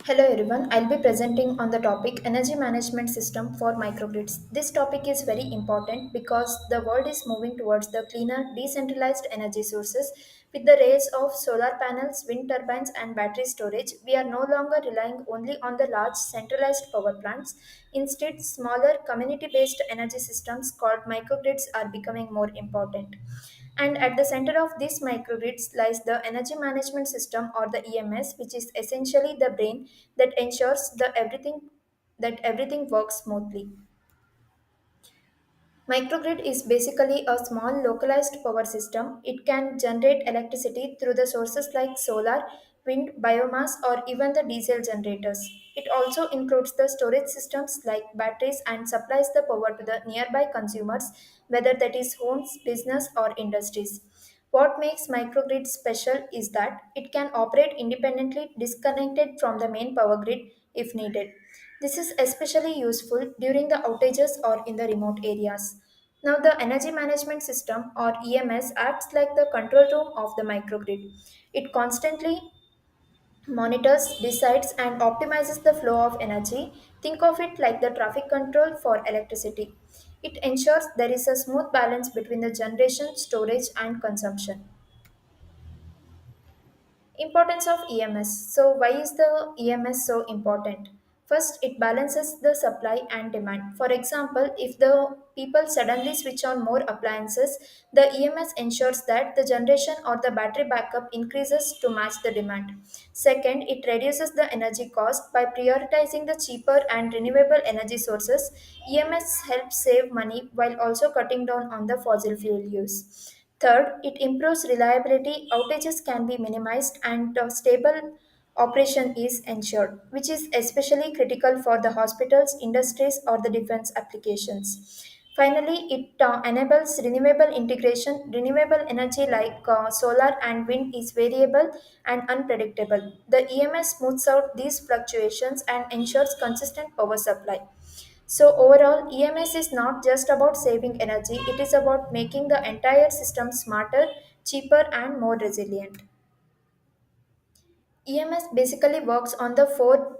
Hello everyone, I'll be presenting on the topic Energy Management System for Microgrids. This topic is very important because the world is moving towards the cleaner, decentralized energy sources. With the rays of solar panels, wind turbines, and battery storage, we are no longer relying only on the large centralized power plants. Instead, smaller community based energy systems called microgrids are becoming more important. And at the center of this microgrids lies the energy management system or the EMS, which is essentially the brain that ensures that everything works smoothly. Microgrid is basically a small localized power system. It can generate electricity through the sources like solar, wind, biomass, or even the diesel generators. It also includes the storage systems like batteries and supplies the power to the nearby consumers, whether that is homes, business, or industries. What makes microgrid special is that it can operate independently, disconnected from the main power grid if needed. This is especially useful during the outages or in the remote areas. Now, the Energy Management System or EMS acts like the control room of the microgrid. It constantly monitors, decides, and optimizes the flow of energy. Think of it like the traffic control for electricity. It ensures there is a smooth balance between the generation, storage, and consumption. Importance of EMS. So, why is the EMS so important? First, it balances the supply and demand. For example, if the people suddenly switch on more appliances, the EMS ensures that the generation or the battery backup increases to match the demand. Second, it reduces the energy cost by prioritizing the cheaper and renewable energy sources. EMS helps save money while also cutting down on the fossil fuel use. Third, it improves reliability, outages can be minimized, and stable operation is ensured, which is especially critical for the hospitals, industries, or the defense applications. Finally, it enables renewable integration. Renewable energy like solar and wind is variable and unpredictable. The EMS smooths out these fluctuations and ensures consistent power supply. So, overall, EMS is not just about saving energy, it is about making the entire system smarter, cheaper, and more resilient. EMS basically works on the four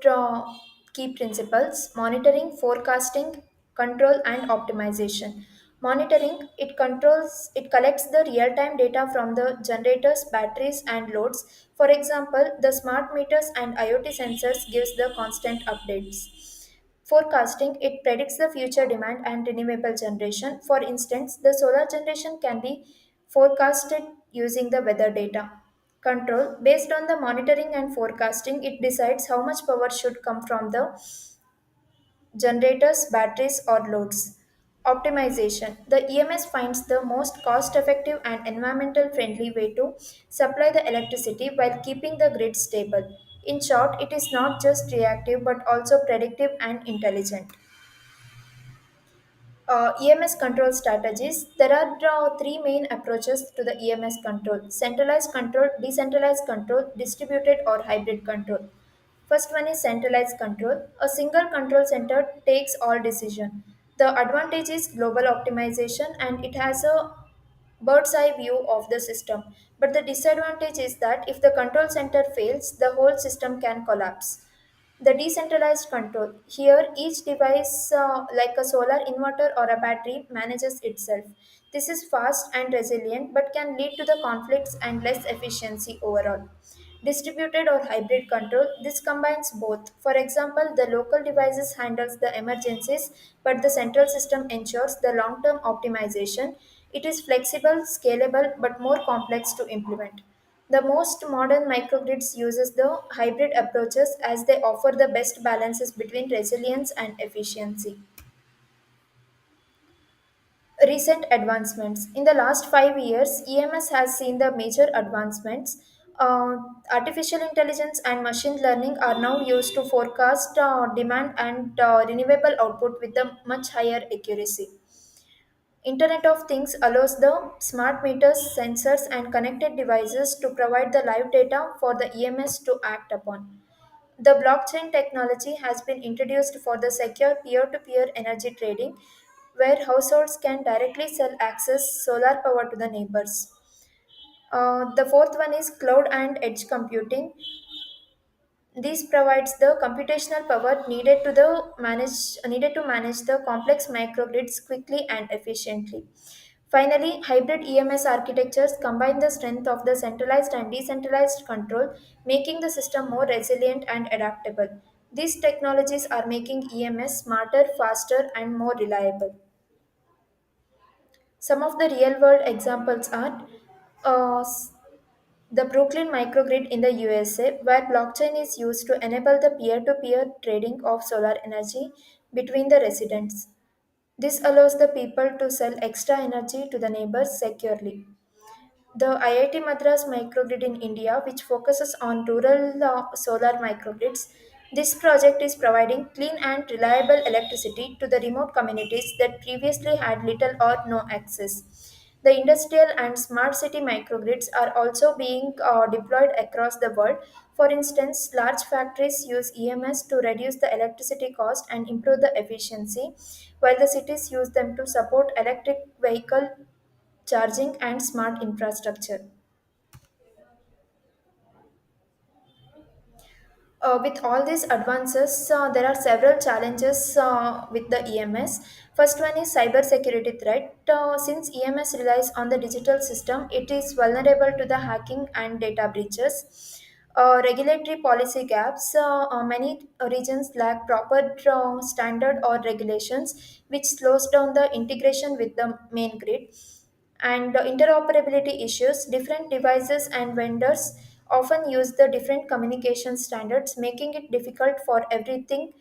key principles: monitoring, forecasting, control, and optimization. Monitoring, it collects the real time data from the generators, batteries, and loads. For example, the smart meters and IoT sensors gives the constant updates. Forecasting, it predicts the future demand and renewable generation. For instance, the solar generation can be forecasted using the weather data. Control, based on the monitoring and forecasting, it decides how much power should come from the generators, batteries, or loads. Optimization, the EMS finds the most cost effective and environmental friendly way to supply the electricity while keeping the grid stable. In short, it is not just reactive but also predictive and intelligent. EMS control strategies. There are three main approaches to the EMS control: centralized control, decentralized control, distributed or hybrid control. First one is centralized control. A single control center takes all decision. The advantage is global optimization and it has a bird's eye view of the system. But the disadvantage is that if the control center fails, the whole system can collapse. The decentralized control. Here, each device, like a solar inverter or a battery, manages itself. This is fast and resilient but can lead to the conflicts and less efficiency overall. Distributed or hybrid control. This combines both. For example, the local devices handles the emergencies, but the central system ensures the long-term optimization. It is flexible, scalable, but more complex to implement. The most modern microgrids uses the hybrid approaches as they offer the best balances between resilience and efficiency. Recent advancements. In the last 5 years, EMS has seen the major advancements. Artificial intelligence and machine learning are now used to forecast demand and renewable output with a much higher accuracy. Internet of Things allows the smart meters, sensors, and connected devices to provide the live data for the EMS to act upon. The blockchain technology has been introduced for the secure peer to peer energy trading, where households can directly sell access solar power to the neighbors. The fourth one is cloud and edge computing. This provides the computational power needed to manage the complex microgrids quickly and efficiently. Finally, hybrid EMS architectures combine the strength of the centralized and decentralized control, making the system more resilient and adaptable. These technologies are making EMS smarter, faster, and more reliable. Some of the real world examples are uh, the Brooklyn microgrid in the USA, where blockchain is used to enable the peer to peer trading of solar energy between the residents. This allows the people to sell extra energy to the neighbors securely. The IIT Madras microgrid in India, which focuses on rural solar microgrids, this project is providing clean and reliable electricity to the remote communities that previously had little or no access. The industrial and smart city microgrids are also being deployed across the world. For instance, large factories use EMS to reduce the electricity cost and improve the efficiency, while the cities use them to support electric vehicle charging and smart infrastructure. With all these advances, there are several challenges with the EMS. First one is cybersecurity threat. Since EMS relies on the digital system, it is vulnerable to the hacking and data breaches. Regulatory policy gaps. Many regions lack proper standard or regulations, which slows down the integration with the main grid. And interoperability issues, different devices and vendors often use the different communication standards, making it difficult for everything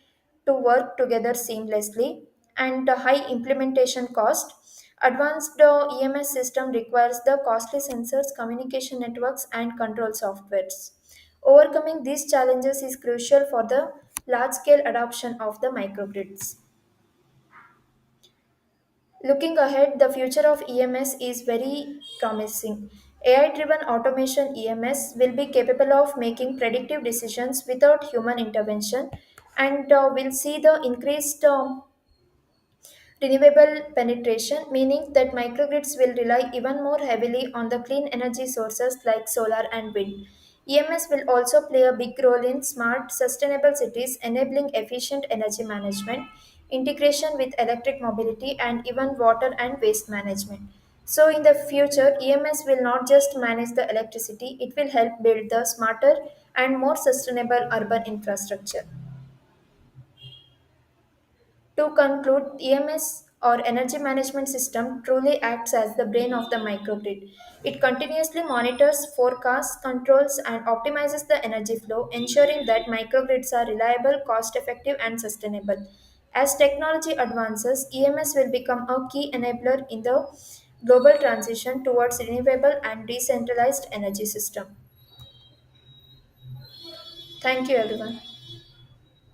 to work together seamlessly. And the high implementation cost, advanced EMS system requires the costly sensors, communication networks, and control softwares. Overcoming these challenges is crucial for the large scale adoption of the microgrids. Looking ahead, the future of EMS is very promising. AI driven automation EMS will be capable of making predictive decisions without human intervention, and will see the increased renewable penetration, meaning that microgrids will rely even more heavily on the clean energy sources like solar and wind. EMS will also play a big role in smart, sustainable cities, enabling efficient energy management, integration with electric mobility, and even water and waste management. So, in the future, EMS will not just manage the electricity, it will help build the smarter and more sustainable urban infrastructure. To conclude, EMS or energy management system truly acts as the brain of the microgrid. It continuously monitors, forecasts, controls, and optimizes the energy flow, ensuring that microgrids are reliable, cost effective, and sustainable. As technology advances, EMS will become a key enabler in the global transition towards renewable and decentralized energy system. Thank you, everyone.